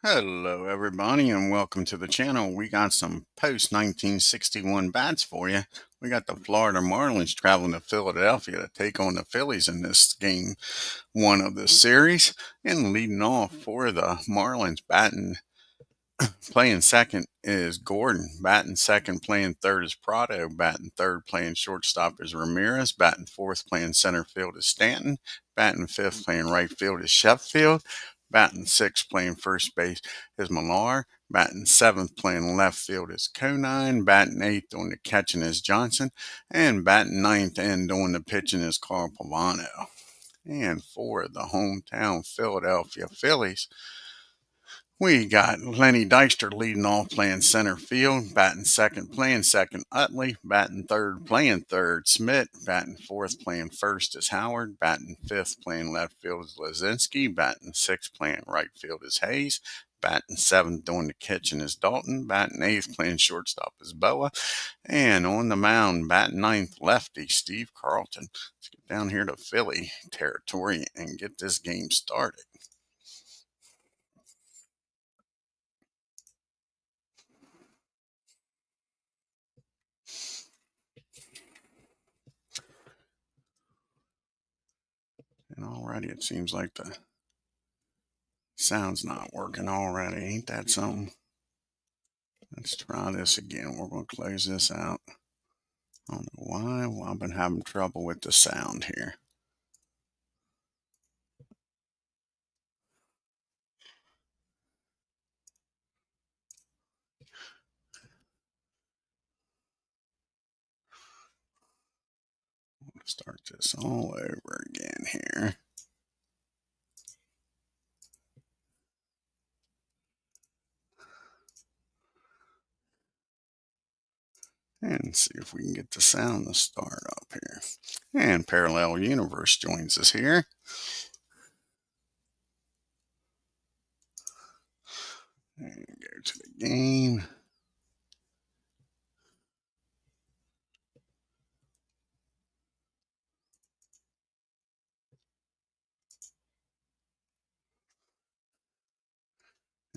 Hello, everybody, and welcome to the channel. We got some post 1961 bats for you. We got the Florida Marlins traveling to Philadelphia to take on the Phillies in this game one of the series. And leading off for the Marlins, playing second is Gordon. Batting second, playing third is Prado. Batting third, playing shortstop is Ramirez. Batting fourth, playing center field is Stanton. Batting fifth, playing right field is Sheffield. Batting sixth, playing first base is Millar. Batting seventh, playing left field is Conine. Batting eighth, doing the catching is Johnson. And batting ninth and doing the pitching is Carl Pavano. And for the hometown Philadelphia Phillies, we got Lenny Dykstra leading off, playing center field. Batting second, playing second, Utley. Batting third, playing third, Smith. Batting fourth, playing first is Howard. Batting fifth, playing left field is Lazinski. Batting sixth, playing right field is Hayes. Batting seventh, doing the catching is Dalton. Batting eighth, playing shortstop is Boa. And on the mound, batting ninth, lefty Steve Carlton. Let's get down here to Philly territory and get this game started. And already it seems like the sound's not working already. Ain't that something? Let's try this again. We're going to close this out. I don't know why. Well, I've been having trouble with the sound here. Start this all over again here. And see if we can get the sound to start up here. And Parallel Universe joins us here. And go to the game.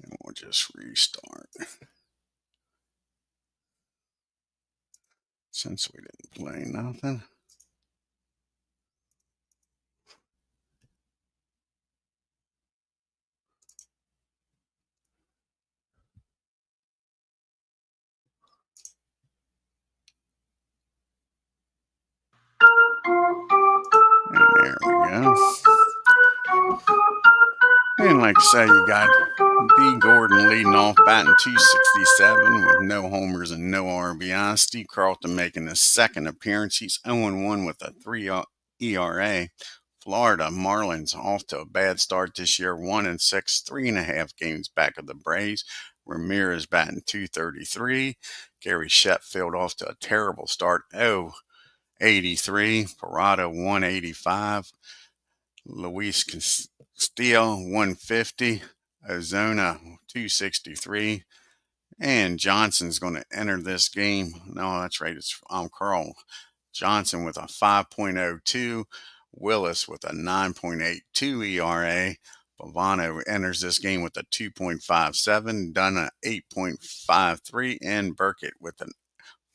And we'll just restart. Since we didn't play nothing. And there we go. And like I say, you got D. Gordon leading off, batting 267 with no homers and no RBI. Steve Carlton making his second appearance. He's 0-1 with a 3 ERA. Florida Marlins off to a bad start this year, 1-6, 3.5 games back of the Braves. Ramirez batting 233. Gary Sheffield off to a terrible start, 0-83. Parada 185. Luis Castillo 150. Ozuna 263. And Johnson's going to enter this game. No, that's right. It's Carl Johnson with a 5.02. Willis with a 9.82 ERA. PAVANO enters this game with a 2.57. Dunn 8.53. And Burkett with a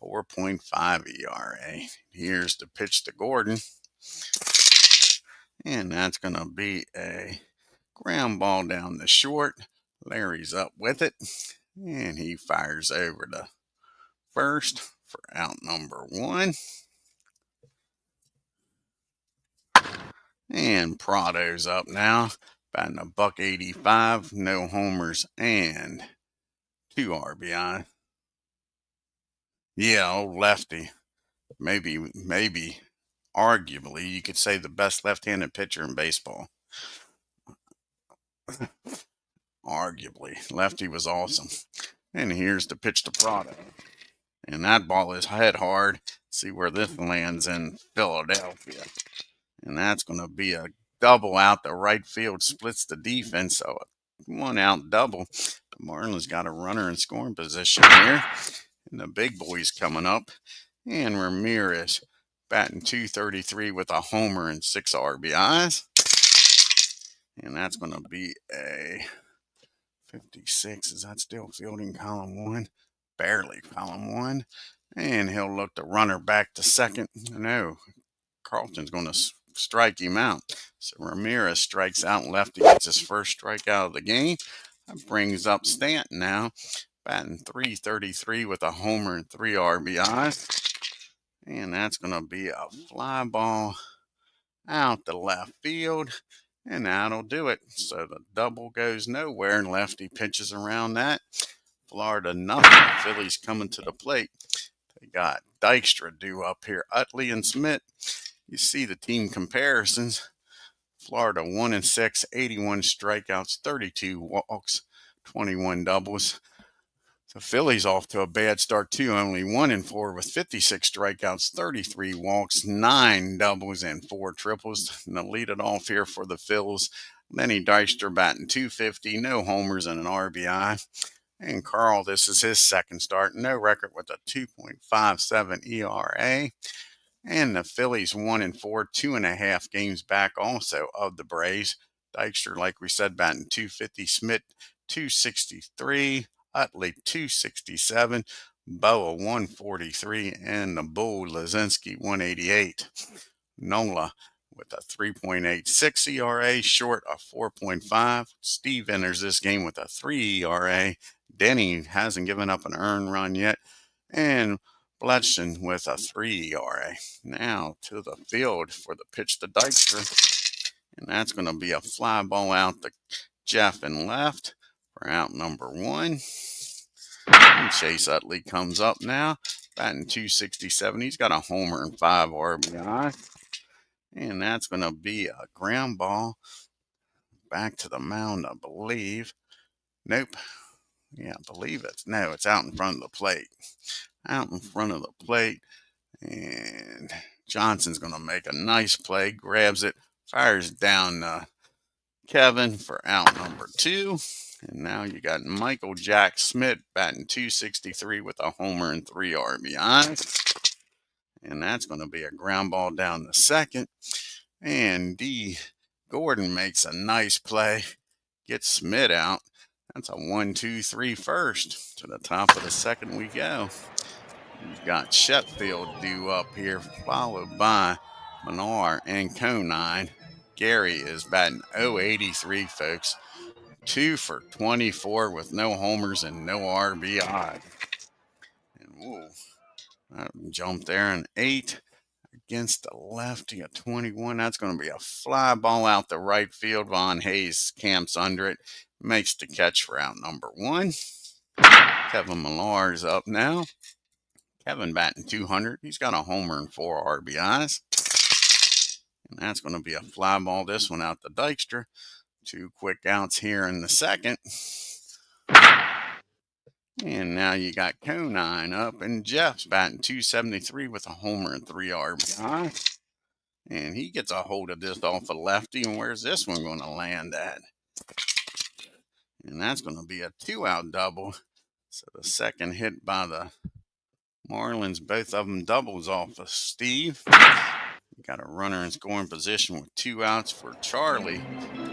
4.5 ERA. Here's the pitch to Gordon. And that's going to be a ground ball down the short. Larry's up with it. And he fires over to first for out number 1. And Prado's up now, batting a $185, no homers and 2 RBI. Yeah, old lefty. Maybe, arguably, you could say the best left-handed pitcher in baseball. Arguably, lefty was awesome. And here's the pitch to Prado. And that ball is head hard. See where this lands in Philadelphia. And that's going to be a double out the right field, splits the defense. So a 1 out double. The Marlins got a runner in scoring position here. And the big boys coming up. And Ramirez batting 233 with a homer and 6 RBIs. And that's going to be a 56, is that still fielding column 1? Barely column 1. And he'll look the runner back to second. No, Carlton's going to strike him out. So Ramirez strikes out, and lefty gets his first strikeout of the game. That brings up Stanton now, batting .333 with a homer and 3 RBIs. And that's going to be a fly ball out to left field. And that'll do it. So the double goes nowhere, and lefty pitches around that. Florida nothing. Phillies coming to the plate. They got Dykstra due up here. Utley and Smith. You see the team comparisons. Florida 1-6, 81 strikeouts, 32 walks, 21 doubles. The Phillies off to a bad start too, only 1-4 with 56 strikeouts, 33 walks, 9 doubles, and 4 triples. And to lead it off here for the Phils, Lenny Dykstra batting .250, no homers and an RBI. And Carl, this is his second start, no record with a 2.57 ERA. And the Phillies 1-4, 2.5 games back also of the Braves. Dykstra, like we said, batting .250, Smith .263, Utley .267, Boa .143, and the Bull Lazinski .188. Nola with a 3.86 ERA, short of 4.5. Steve enters this game with a 3 ERA. Denny hasn't given up an earned run yet. And Bledson with a 3 ERA. Now to the field for the pitch to Dykstra. And that's going to be a fly ball out to Jeff and left for out number 1. And Chase Utley comes up now, batting .267. He's got a homer and 5 RBI. And that's going to be a ground ball back to the mound, I believe. Nope. Yeah, I believe it's. No, it's out in front of the plate. Out in front of the plate. And Johnson's going to make a nice play. Grabs it. Fires down Kevin for out number 2. And now you got Michael Jack Smith batting .263 with a homer and 3 RBIs. And that's going to be a ground ball down the second. And D. Gordon makes a nice play. Gets Smith out. That's a 1-2-3 first. To the top of the second we go. You've got Sheffield due up here, followed by Menard and Conine. Gary is batting .083, folks. 2 for 24 with no homers and no RBI. And whoa, that jumped there an 8 against the lefty, a 21. That's going to be a fly ball out the right field. Von Hayes camps under it, makes the catch for out number 1. Kevin Millar is up now. Kevin batting .200. He's got a homer and 4 RBIs. And that's going to be a fly ball. This one out to Dykstra. 2 quick outs here in the second. And now you got Conine up, and Jeff's batting .273 with a homer and 3 RBIs. And he gets a hold of this off a lefty. And where's this one going to land at? And that's going to be a 2-out double. So the second hit by the Marlins, both of them doubles off of Steve. You got a runner in scoring position with 2 outs for Charlie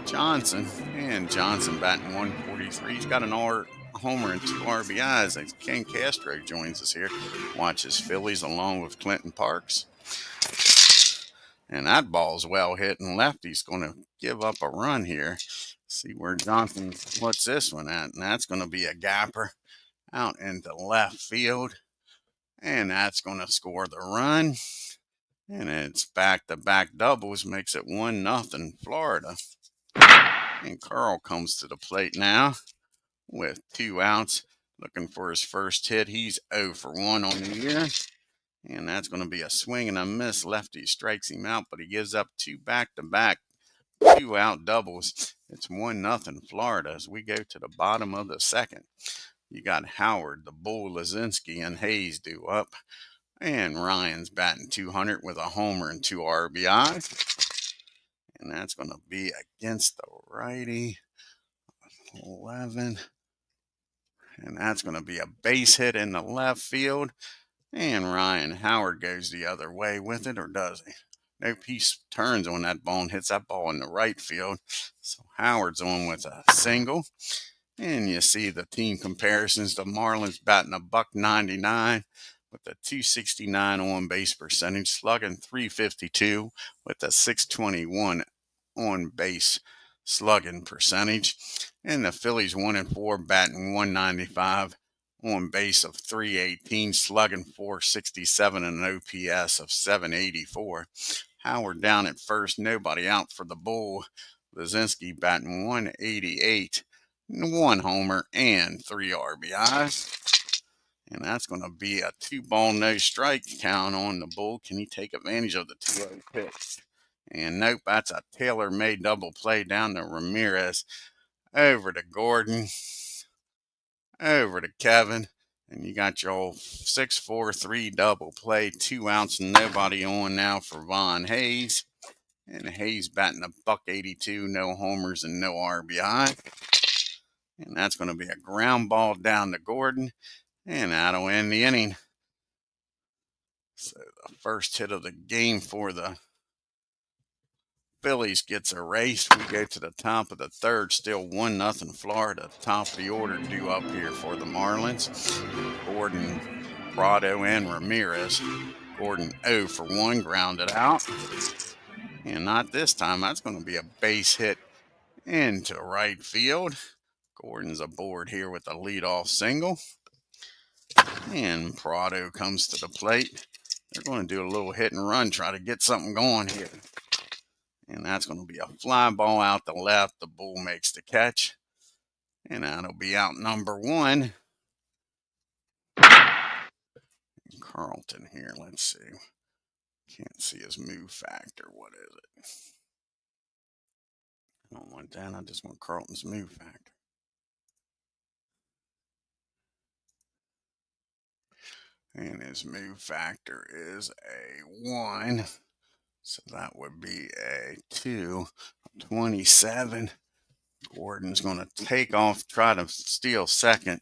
Johnson. And Johnson batting .143. He's got an homer and 2 RBIs. As Ken Castro joins us here. Watches Phillies along with Clinton Parks. And that ball's well hit, and lefty's going to give up a run here. See where Johnson puts this one at. And that's going to be a gapper out into left field. And that's going to score the run. And it's back-to-back doubles, makes it 1-0 Florida. And Carl comes to the plate now with 2 outs, looking for his first hit. He's 0 for 1 on the year. And that's going to be a swing and a miss. Lefty strikes him out, but he gives up 2 back-to-back 2-out doubles. It's 1-0 Florida as we go to the bottom of the second. You got Howard, the Bull, Lazinski, and Hayes due up. And Ryan's batting .200 with a homer and 2 RBIs. And that's going to be against the righty. 11. And that's going to be a base hit in the left field. And Ryan Howard goes the other way with it, or does he? Nope, he turns on that ball and hits that ball in the right field. So Howard's on with a single. And you see the team comparisons. The Marlins batting a .199 with a .269 on base percentage, slugging .352 with a .621 on base slugging percentage. And the Phillies 1-4, batting .195 on base of .318, slugging .467 and an OPS of .784. Howard down at first, nobody out for the Bull. Lazinski batting .188, 1 homer and 3 RBIs. And that's going to be a 2-ball, no strike count on the Bull. Can he take advantage of the 2-0 pitch? And nope, that's a tailor-made double play down to Ramirez. Over to Gordon. Over to Kevin. And you got your old 6-4-3 double play. 2 outs and nobody on now for Von Hayes. And Hayes batting a .182, no homers and no RBI. And that's going to be a ground ball down to Gordon. And that'll end the inning. So the first hit of the game for the Phillies gets erased. We go to the top of the third, still 1-0 Florida. Top of the order due up here for the Marlins. Gordon, Prado, and Ramirez. Gordon 0 for 1, grounded out. And not this time. That's going to be a base hit into right field. Gordon's aboard here with a leadoff single. And Prado comes to the plate. They're going to do a little hit and run, try to get something going here. And that's going to be a fly ball out the left. The Bull makes the catch. And that'll be out number 1. Carlton here, let's see. Can't see his move factor. What is it? I don't want that. I just want Carlton's move factor. And his move factor is a 1. So that would be a 227. Gordon's going to take off, try to steal second.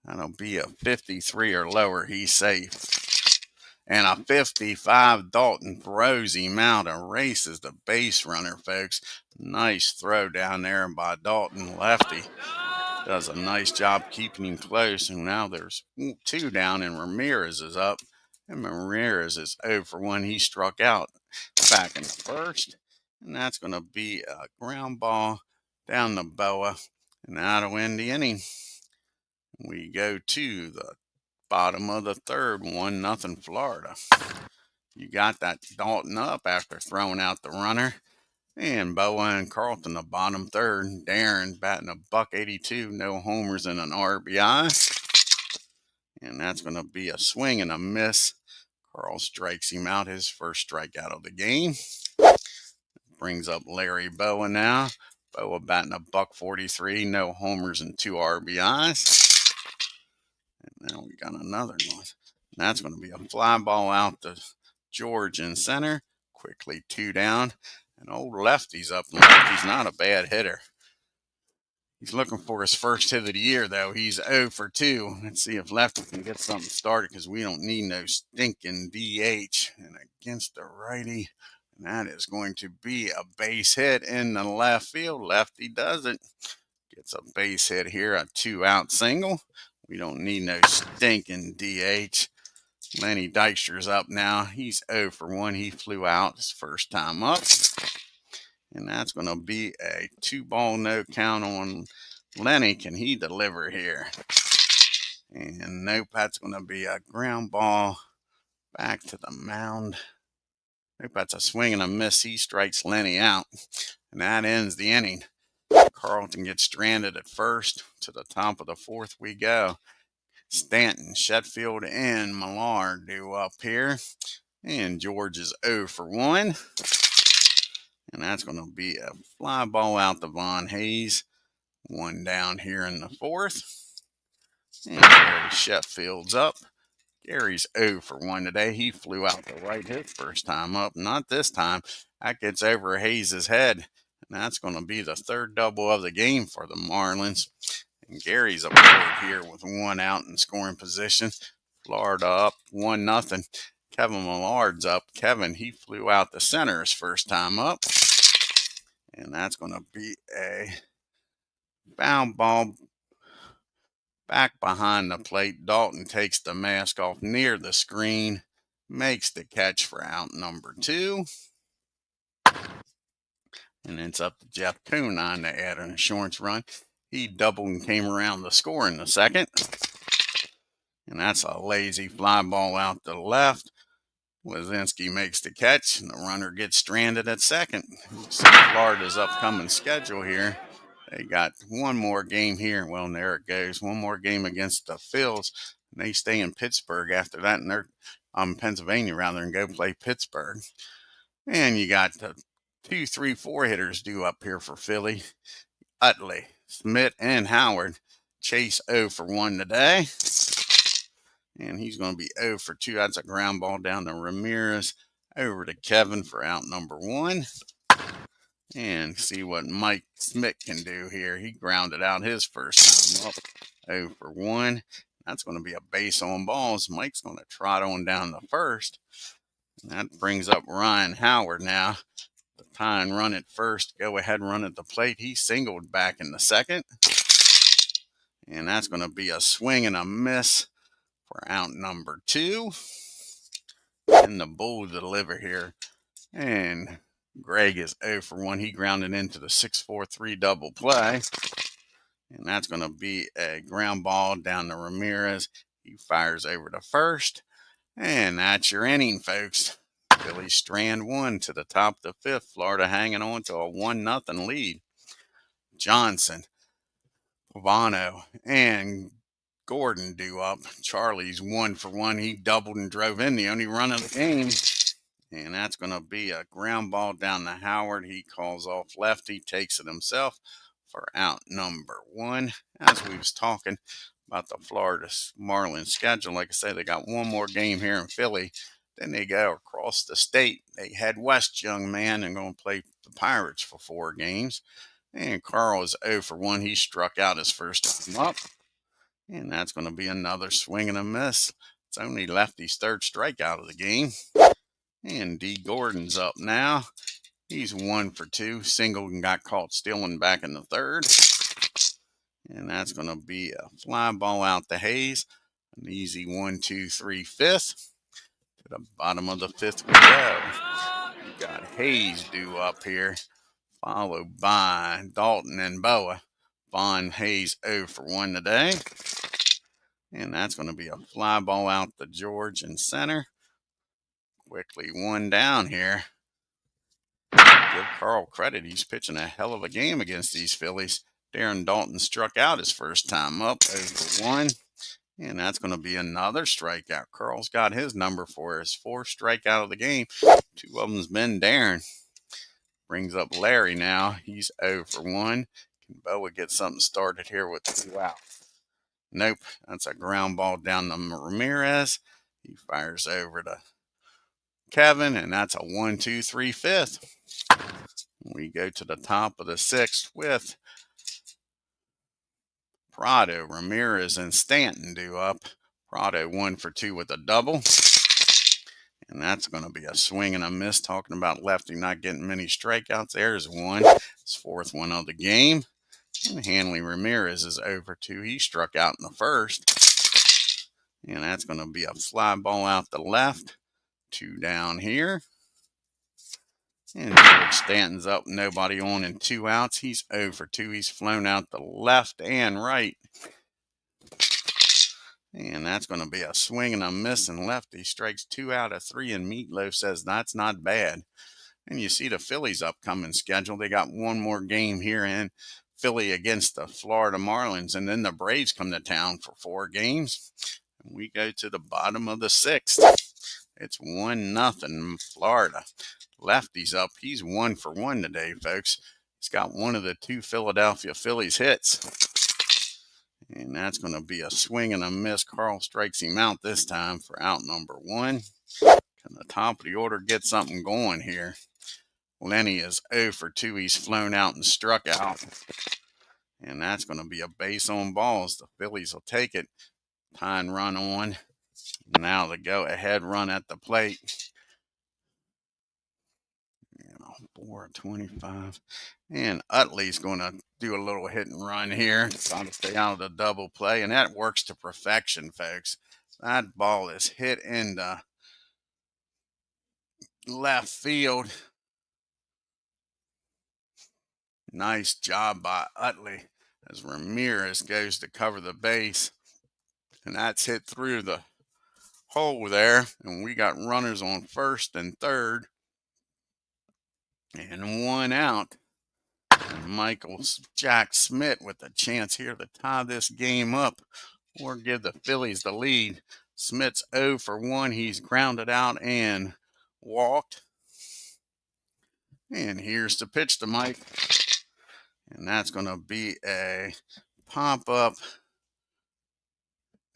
That'll be a 53 or lower. He's safe. And a 55, Dalton throws him out and races the base runner, folks. Nice throw down there by Dalton. Lefty does a nice job keeping him close. And now there's 2 down and Ramirez is up. And Ramirez is 0 for 1. He struck out back in the first. And that's going to be a ground ball down the Boa. And that'll end the inning. We go to the bottom of the third, 1-0 Florida. You got that Dalton up after throwing out the runner. And Boa and Carlton, the bottom third. Darren batting a .182, no homers and an RBI. And that's going to be a swing and a miss. Carl strikes him out, his first strikeout of the game. Brings up Larry Boa now. Boa batting a .143, no homers and 2 RBIs. And now we got another one. And that's going to be a fly ball out to George in center. Quickly 2 down. And old Lefty's up. Lefty's not a bad hitter. He's looking for his first hit of the year, though. He's 0 for 2. Let's see if Lefty can get something started because we don't need no stinking DH. And against the righty, and that is going to be a base hit in the left field. Lefty does it. Gets a base hit here, a 2-out single. We don't need no stinking DH. Lenny Dykstra's up now. He's 0 for 1. He flew out his first time up. And that's going to be a 2-ball no count on Lenny. Can he deliver here? And nope, that's going to be a ground ball back to the mound. Nope, that's a swing and a miss. He strikes Lenny out. And that ends the inning. Carlton gets stranded at first. To the top of the fourth we go. Stanton, Sheffield, and Millar due up here. And George is 0 for 1. And that's going to be a fly ball out to Von Hayes. 1 down here in the fourth. And Gary Sheffield's up. Gary's 0 for 1 today. He flew out to right his first time up. Not this time. That gets over Hayes' head. And that's going to be the 3rd double of the game for the Marlins. And Gary's aboard here with 1 out in scoring position. Florida up 1-0. Kevin Millard's up. Kevin, he flew out to center his first time up. And that's going to be a foul ball Back behind the plate, Dalton takes the mask off near the screen, makes the catch for out number 2. And it's up to Jeff Kuhnine to add an insurance run. He doubled and came around the score in the second. And that's a lazy fly ball out to the left. Lazinski makes the catch, and the runner gets stranded at second. So Florida's upcoming schedule here. They got one more game here. Well, there it goes. One more game against the Phillies. And they stay in Pittsburgh after that, and they're Pennsylvania rather, and go play Pittsburgh. And you got the 2, 3, 4 hitters due up here for Philly. Utley, Smith, and Howard. Chase 0 for 1 today. And he's going to be 0 for 2. That's a ground ball down to Ramirez. Over to Kevin for out number 1. And see what Mike Smith can do here. He grounded out his first time up. 0 for 1. That's going to be a base on balls. Mike's going to trot on down the first. And that brings up Ryan Howard now. The tying run at first. Go ahead run at the plate. He singled back in the second. And that's going to be a swing and a miss for out number 2. And the bull deliver here. And Greg is 0 for 1. He grounded into the 6-4-3 double play. And that's going to be a ground ball down to Ramirez. He fires over to first. And that's your inning, folks. Phillies strand 1 to the top of the 5th. Florida hanging on to a 1-0 lead. Johnson, PAVANO, and Gordon due up. Charlie's 1 for 1. He doubled and drove in the only run of the game. And that's going to be a ground ball down to Howard. He calls off lefty, takes it himself for out number 1. As we was talking about the Florida Marlins schedule, like I say, they got one more game here in Philly. Then they go across the state. They head west, young man, and going to play the Pirates for 4 games. And Carl is 0 for 1. He struck out his first time up. And that's going to be another swing and a miss. It's only lefty's 3rd strikeout of the game. And D. Gordon's up now. He's 1 for 2. Singled and got caught stealing back in the 3rd. And that's going to be a fly ball out to Hayes. An easy 1, 2, 3, 5th. To the bottom of the 5th we go. We got Hayes due up here, followed by Dalton and Boa. Vaughn Hayes 0 for 1 today. And that's going to be a fly ball out to George in center. Quickly 1 down here. Give Carl credit. He's pitching a hell of a game against these Phillies. Darren Dalton struck out his first time up, 0 for 1. And that's going to be another strikeout. Carl's got his number for his 4th strikeout of the game. 2 of them's been Darren. Brings up Larry now. He's 0 for 1. Can Boa get something started here with 2 outs? Nope. That's a ground ball down to Ramirez. He fires over to Kevin, and that's a 1, 2, 3, 5th. We go to the top of the 6th with Prado, Ramirez, and Stanton due up. Prado 1 for 2 with a double. And that's going to be a swing and a miss. Talking about lefty not getting many strikeouts. There's 1. His 4th one of the game. And Hanley Ramirez is 0 for 2. He struck out in the 1st. And that's going to be a fly ball out the left. 2 down here. And George Stanton's up, nobody on, and 2 outs. He's 0 for 2. He's flown out the left and right. And that's going to be a swing and a miss, and lefty strikes 2 out of 3, and Meatloaf says that's not bad. And you see the Phillies' upcoming schedule. They got one more game here in Philly against the Florida Marlins, and then the Braves come to town for 4 games. And we go to the bottom of the 6th. It's 1-0 Florida. Lefty's up. He's 1 for 1 today, folks. He's got one of the 2 Philadelphia Phillies hits. And that's going to be a swing and a miss. Carl strikes him out this time for out number 1. Can the top of the order get something going here? Lenny is 0 for 2. He's flown out and struck out. And that's going to be a base on balls. The Phillies will take it. Tying run on. Now the go-ahead run at the plate. 425. And Utley's going to do a little hit and run here, trying to stay out of the double play, and that works to perfection, folks. That ball is hit in the left field. Nice job by Utley as Ramirez goes to cover the base, and that's hit through the hole there, and we got runners on first and third, and one out. And Michael Jack Smith with a chance here to tie this game up or give the Phillies the lead. Smith's 0 for 1. He's grounded out and walked. And here's the pitch to Mike. And that's going to be a pop up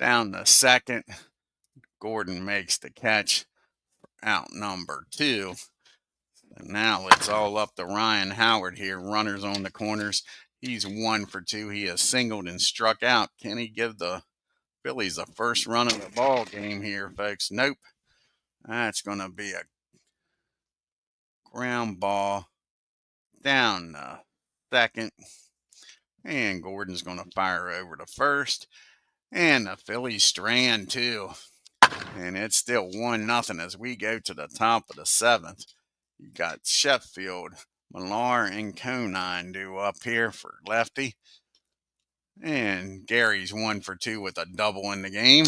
down the second. Gordon makes the catch for out number 2. And now it's all up to Ryan Howard here. Runners on the corners. He's 1 for 2. He has singled and struck out. Can he give the Phillies the first run of the ball game here, folks? Nope. That's going to be a ground ball down the second. And Gordon's going to fire over to first. And the Phillies strand too. And it's still 1-0 as we go to the top of the 7th. You got Sheffield, Millar, and Conine due up here for lefty. And Gary's 1 for 2 with a double in the game.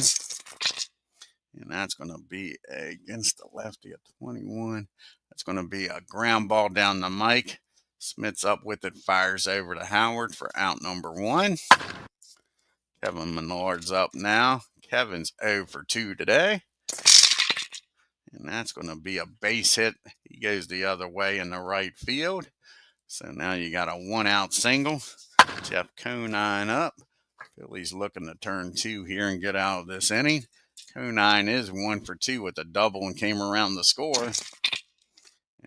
And that's going to be against the lefty at 21. That's going to be a ground ball down the mic. Smith's up with it, fires over to Howard for out number 1. Kevin Menard's up now. Kevin's 0 for 2 today. And that's going to be a base hit. He goes the other way in the right field. So now you got a 1-out single. Jeff Conine up. Phillies looking to turn 2 here and get out of this inning. Conine is 1 for 2 with a double and came around the score.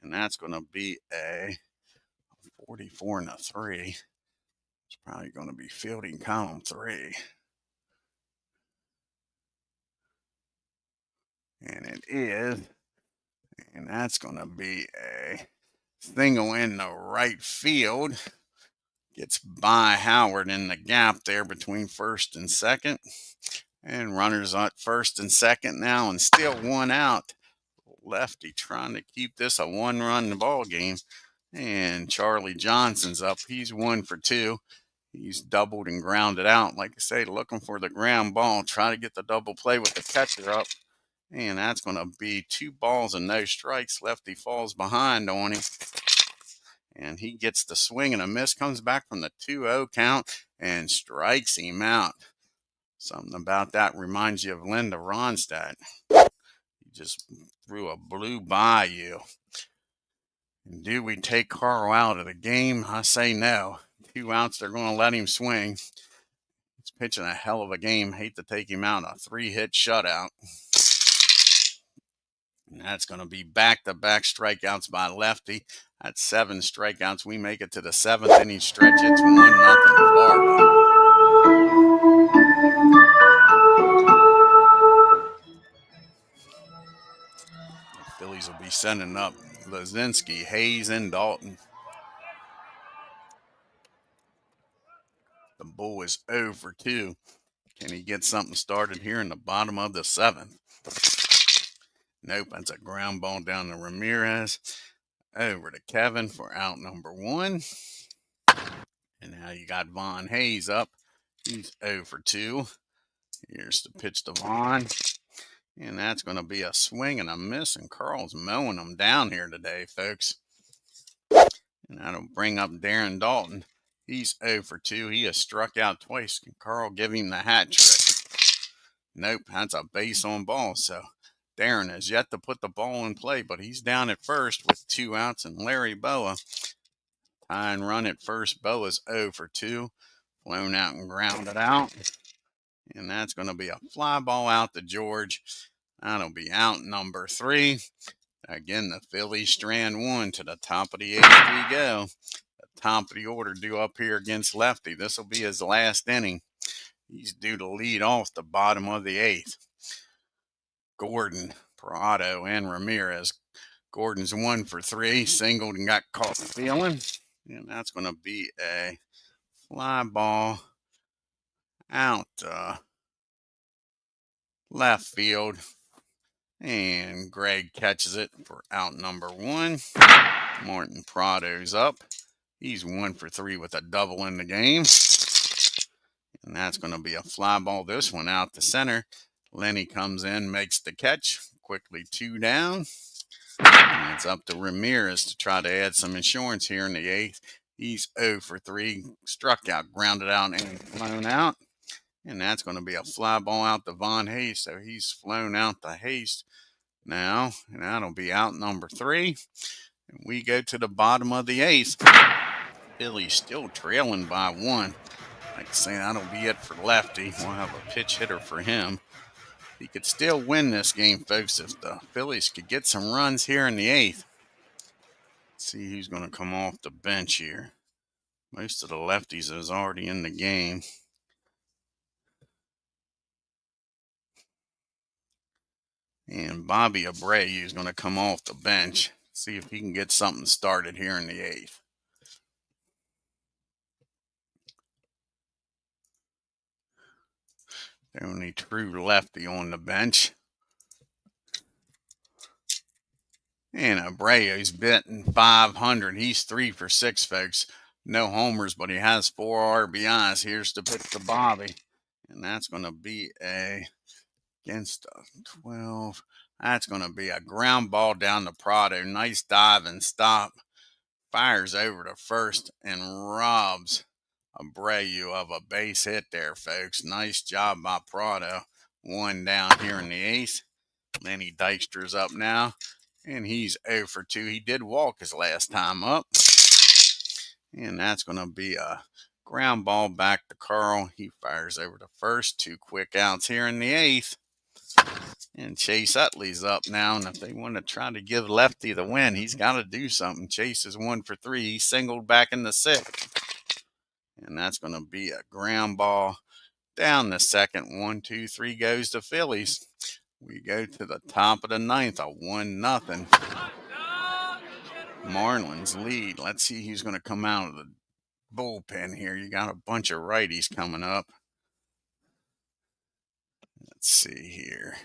And that's going to be a 44-3. It's probably going to be fielding column 3. And it is. And that's going to be a single in the right field. Gets by Howard in the gap there between first and second. And runners at first and second now, and still 1 out. Lefty trying to keep this a 1-run ball game. And Charlie Johnson's up. He's 1 for 2. He's doubled and grounded out. Like I say, looking for the ground ball. Try to get the double play with the catcher up. And that's going to be 2 balls and no strikes. Lefty falls behind on him. And he gets the swing and a miss. Comes back from the 2-0 count and strikes him out. Something about that reminds you of Linda Ronstadt. He just threw a blue by you. And do we take Carl out of the game? I say no. 2 outs, they're going to let him swing. He's pitching a hell of a game. Hate to take him out. A 3-hit shutout. And that's going to be back-to-back strikeouts by lefty. That's 7 strikeouts. We make it to the 7th inning stretch. It's 1-0 Florida. The Phillies will be sending up Lazinski, Hayes, and Dalton. The Bull is 0 for 2. Can he get something started here in the bottom of the 7th? Nope, that's a ground ball down to Ramirez. Over to Kevin for out number 1. And now you got Vaughn Hayes up. He's 0 for 2. Here's the pitch to Vaughn. And that's going to be a swing and a miss. And Carl's mowing them down here today, folks. And that'll bring up Darren Dalton. He's 0 for 2. He has struck out twice. Can Carl give him the hat trick? Nope, that's a base on ball. So Darren has yet to put the ball in play, but he's down at first with 2 outs. And Larry Boa, tie and run at first. Boa's 0 for 2. Flown out and grounded out. And that's going to be a fly ball out to George. That'll be out number 3. Again, the Phillies strand 1 to the top of the 8th we go. The top of the order due up here against lefty. This will be his last inning. He's due to lead off the bottom of the 8th. Gordon, Parado, and Ramirez. Gordon's 1 for 3, singled and got caught stealing. And that's going to be a fly ball out left field. And Greg catches it for out number 1. Martin Prado's up. He's 1 for 3 with a double in the game. And that's going to be a fly ball. This one out to center. Lenny comes in, makes the catch. Quickly 2 down. And it's up to Ramirez to try to add some insurance here in the 8th. He's 0 for 3. Struck out, grounded out, and flown out. And that's going to be a fly ball out to Von Hayes. So he's flown out to Hayes now. And that'll be out number 3. And we go to the bottom of the 8th. Phillies still trailing by 1. Like I say, that'll be it for Lefty. We'll have a pitch hitter for him. He could still win this game, folks, if the Phillies could get some runs here in the 8th. Let's see who's going to come off the bench here. Most of the lefties is already in the game. And Bobby Abreu is going to come off the bench. See if he can get something started here in the 8th. The only true lefty on the bench. And Abreu's betting 500. He's 3 for 6, folks. No homers, but he has 4 RBIs. Here's the pitch to Bobby. And that's going to be against a 12. That's going to be a ground ball down to Prado. Nice dive and stop. Fires over to first and robs Abreu of a base hit there, folks. Nice job by Prado. 1 down here in the 8th. Lenny Dykstra's up now. And he's 0 for 2. He did walk his last time up. And that's going to be a ground ball back to Carl. He fires over to first. 2 quick outs here in the 8th. And Chase Utley's up now. And if they want to try to give Lefty the win, he's got to do something. Chase is 1 for 3. He singled back in the 6th. And that's going to be a ground ball down the second. 1, 2, 3 goes to Phillies. We go to the top of the 9th, a 1-0. Marlins lead. Let's see who's going to come out of the bullpen here. You got a bunch of righties coming up. Let's see here.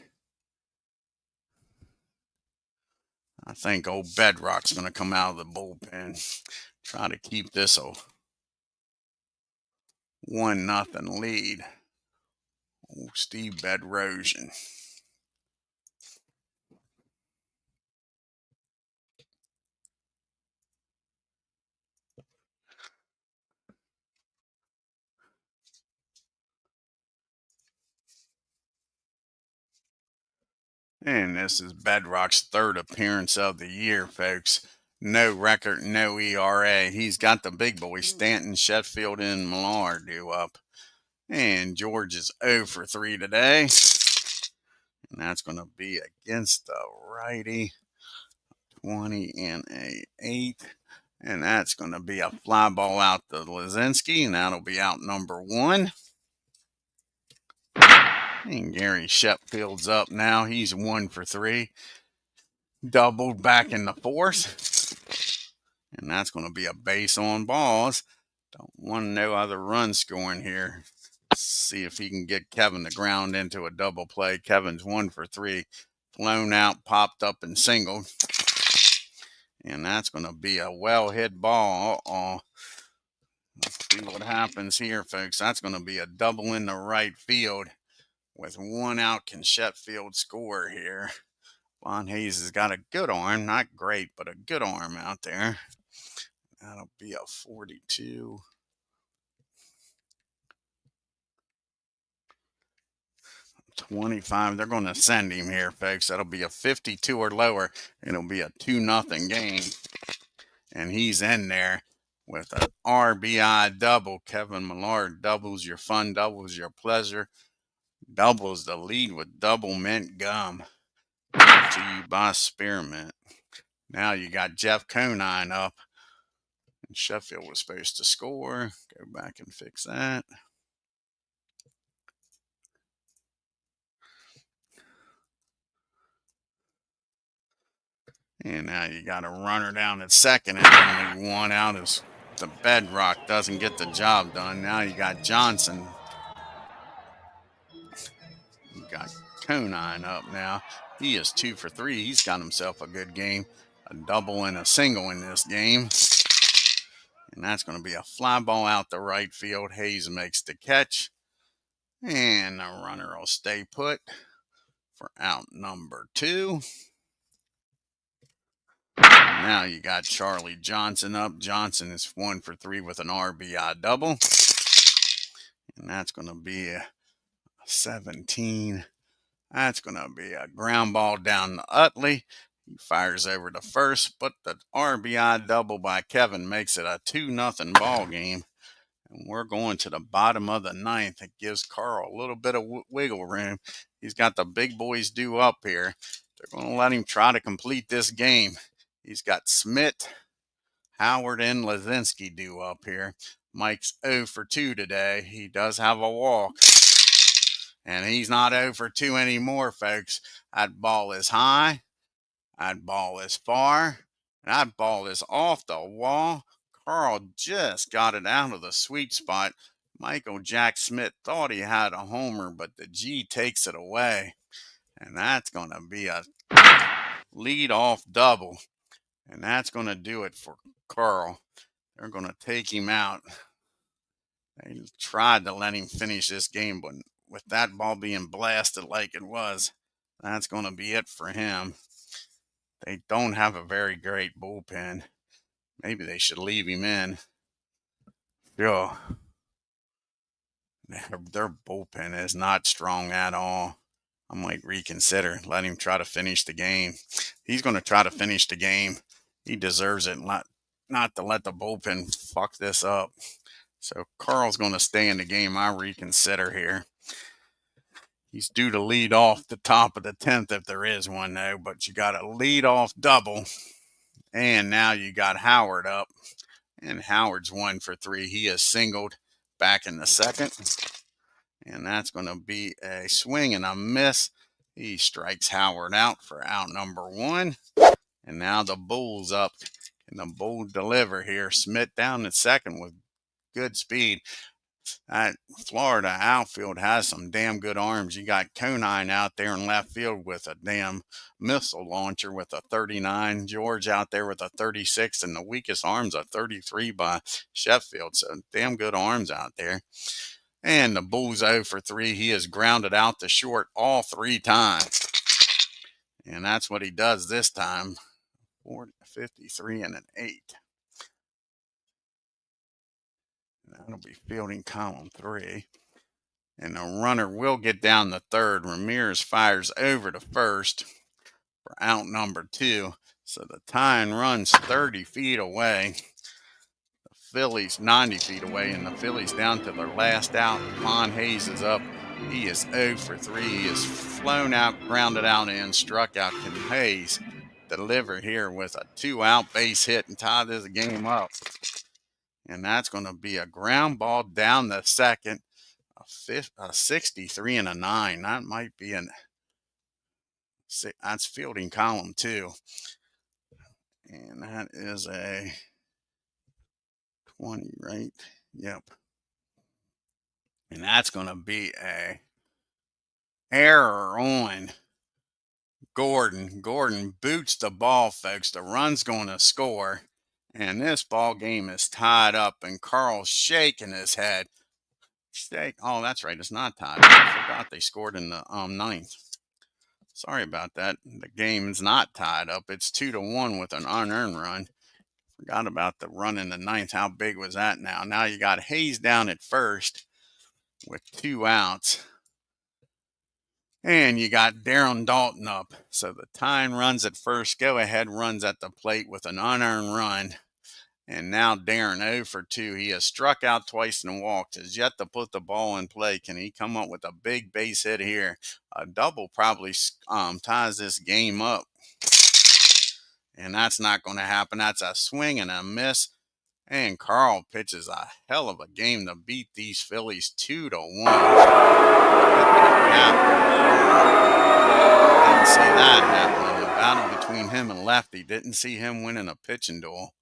I think old Bedrock's going to come out of the bullpen. Try to keep this a 1-0 lead. Old Steve Bedrosian. And this is Bedrock's 3rd appearance of the year, folks. No record, no ERA. He's got the big boys, Stanton, Sheffield, and Millar due up. And George is 0 for 3 today. And that's going to be against the righty. 20 and a 8. And that's going to be a fly ball out to Lazinski. And that'll be out number 1. And Gary Sheffield's up now. He's 1 for 3. Doubled back in the 4th. And that's going to be a base on balls. Don't want no other run scoring here. See if he can get Kevin to ground into a double play. Kevin's 1 for 3. Flown out, popped up, and singled. And that's going to be a well-hit ball. Let's see what happens here, folks. That's going to be a double in the right field. With 1 out, can Sheffield score here? Von Hayes has got a good arm. Not great, but a good arm out there. That'll be a 42. 25. They're going to send him here, folks. That'll be a 52 or lower. It'll be a 2-0 game. And he's in there with an RBI double. Kevin Millar doubles your fun, doubles your pleasure, doubles the lead with double mint gum. Brought to you by Spearmint. Now you got Jeff Conine up. And Sheffield was supposed to score. Go back and fix that. And now you got a runner down at second, and only one out as the bedrock doesn't get the job done. Now you got Johnson. You got Conine up now. He is 2 for 3. He's got himself a good game. A double and a single in this game. And that's going to be a fly ball out the right field. Hayes makes the catch. And the runner will stay put for out number 2. Now you got Charlie Johnson up. Johnson is 1 for 3 with an RBI double. And that's going to be a 17. That's going to be a ground ball down to Utley. He fires over to first, but the RBI double by Kevin makes it a 2-0 ball game. And we're going to the bottom of the 9th. It gives Carl a little bit of wiggle room. He's got the big boys due up here. They're going to let him try to complete this game. He's got Smith, Howard, and Lazinski due up here. Mike's 0 for 2 today. He does have a walk. And he's not 0 for 2 anymore, folks. That ball is high. That ball is far. That ball is off the wall. Carl just got it out of the sweet spot. Michael Jack Smith thought he had a homer, but the G takes it away. And that's going to be a lead-off double. And that's going to do it for Carl. They're going to take him out. They tried to let him finish this game, but with that ball being blasted like it was, that's going to be it for him. They don't have a very great bullpen. Maybe they should leave him in. Yo, their bullpen is not strong at all. I might reconsider. Let him try to finish the game. He's going to try to finish the game. He deserves it. Not to let the bullpen fuck this up. So Carl's going to stay in the game. I reconsider here. He's due to lead off the top of the 10th if there is one, though. But you got a lead-off double. And now you got Howard up. And Howard's 1 for 3. He is singled back in the second. And that's going to be a swing and a miss. He strikes Howard out for out number 1. And now the Bulls up. And the Bulls deliver here. Smith down at second with good speed. That Florida outfield has some damn good arms. You got Conine out there in left field with a damn missile launcher with a 39. George out there with a 36. And the weakest arm's a 33 by Sheffield. So damn good arms out there. And the Bulls 0 for 3. He has grounded out to short all 3 times. And that's what he does this time. 53 and an 8. That'll be fielding column 3. And the runner will get down the third. Ramirez fires over to first for out number 2. So the tying run's 30 feet away. The Phillies 90 feet away. And the Phillies down to their last out. Lon Hayes is up. He is 0 for 3. He is flown out, grounded out, and struck out. Can Hayes deliver here with a 2-out base hit and tie this game up? And that's going to be a ground ball down the second, a 63 and a 9. That might be that's fielding column 2. And that is a 20, right? Yep. And that's going to be a error on Gordon. Gordon boots the ball, folks. The run's going to score. And this ball game is tied up, and Carl's shaking his head. Oh, that's right. It's not tied up. I forgot they scored in the 9th. Sorry about that. The game is not tied up. It's 2-1 with an unearned run. Forgot about the run in the 9th. How big was that now? Now you got Hayes down at first with 2 outs. And you got Darren Dalton up. So the tying runs at first. Go ahead runs at the plate with an unearned run. And now Darren 0 for 2. He has struck out twice and walked. Has yet to put the ball in play. Can he come up with a big base hit here? A double probably ties this game up. And that's not going to happen. That's a swing and a miss. And Carl pitches a hell of a game to beat these Phillies 2-1. Didn't see that happen in the battle between him and Lefty. Didn't see him winning a pitching duel.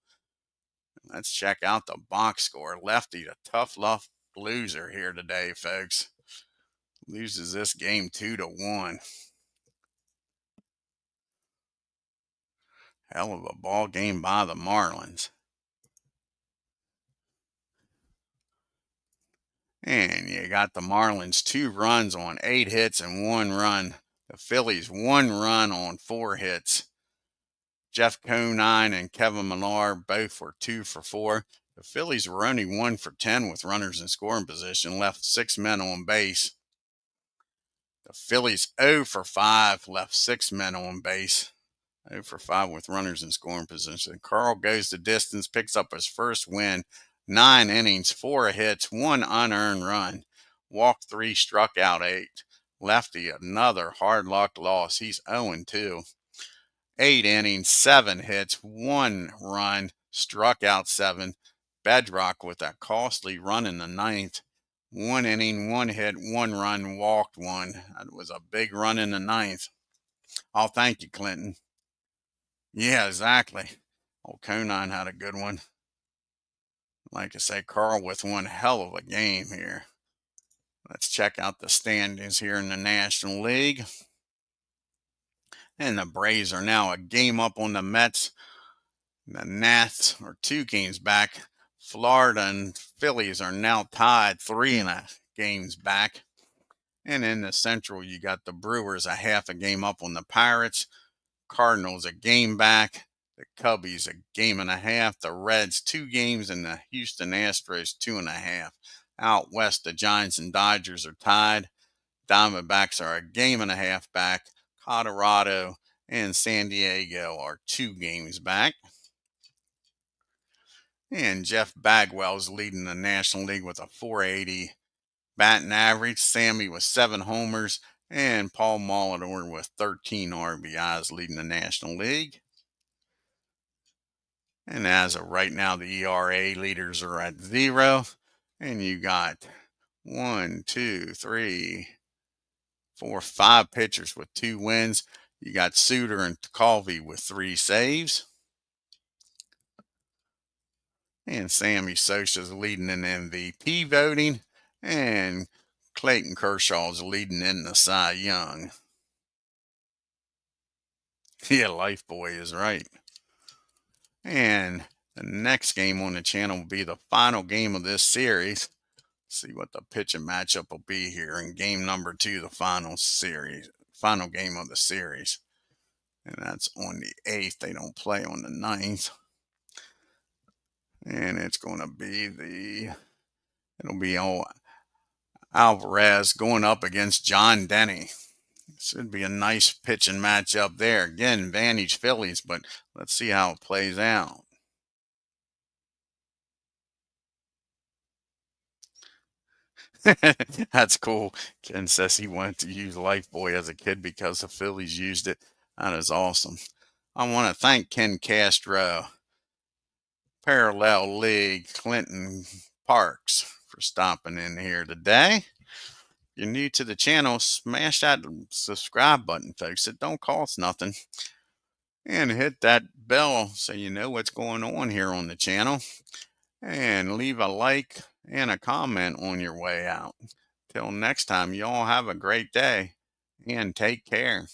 Let's check out the box score. Lefty, a tough luck loser here today, folks. Loses this game 2-1. Hell of a ball game by the Marlins. And you got the Marlins 2 runs on 8 hits and 1 run. The Phillies 1 run on 4 hits. Jeff Conine and Kevin Millar both were 2 for 4. The Phillies were only 1 for 10 with runners in scoring position, left 6 men on base. The Phillies 0 for 5, left 6 men on base. 0 for 5 with runners in scoring position. Carl goes the distance, picks up his first win. 9 innings, 4 hits, 1 unearned run. Walked 3, struck out 8. Lefty, another hard luck loss. He's 0-2. 8 innings, 7 hits, 1 run, struck out 7. Bedrock with a costly run in the 9th. 1 inning, 1 hit, 1 run, walked 1. That was a big run in the 9th. Oh, thank you, Clinton. Yeah, exactly. Old Conine had a good one. Like I say, Carl with one hell of a game here. Let's check out the standings here in the National League. And the Braves are now a game up on the Mets. The Nats are 2 games back. Florida and Phillies are now tied 3.5 games back. And in the Central, you got the Brewers a half a game up on the Pirates. Cardinals a game back. The Cubbies a game and a half. The Reds 2 games, and the Houston Astros 2.5. Out west, the Giants and Dodgers are tied. Diamondbacks are a game and a half back. Colorado and San Diego are 2 games back. And Jeff Bagwell's leading the National League with a .480 batting average. Sammy with 7 homers. And Paul Molitor with 13 RBIs leading the National League. And as of right now, the ERA leaders are at 0. And you got 1, 2, 3, 4, 5 pitchers with 2 wins. You got Suter and Tecalvi with 3 saves. And Sammy Sosa's leading in MVP voting. And Clayton Kershaw's leading in the Cy Young. Yeah, Life Boy is right. And the next game on the channel will be the final game of this series. See what the pitching matchup will be here in game number 2, the final game of the series. And that's on the 8th. They don't play on the 9th. And it's going to be it'll be Alvarez going up against John Denny. Should be a nice pitching matchup there. Again, advantage Phillies, but let's see how it plays out. That's cool. Ken says he wanted to use Lifebuoy as a kid because the Phillies used it. That is awesome. I want to thank Ken Castro, Parallel League, Clinton Parks for stopping in here today. If you're new to the channel, smash that subscribe button, folks. It don't cost nothing. And hit that bell so you know what's going on here on the channel. And leave a like and a comment on your way out. Till next time, y'all have a great day and take care.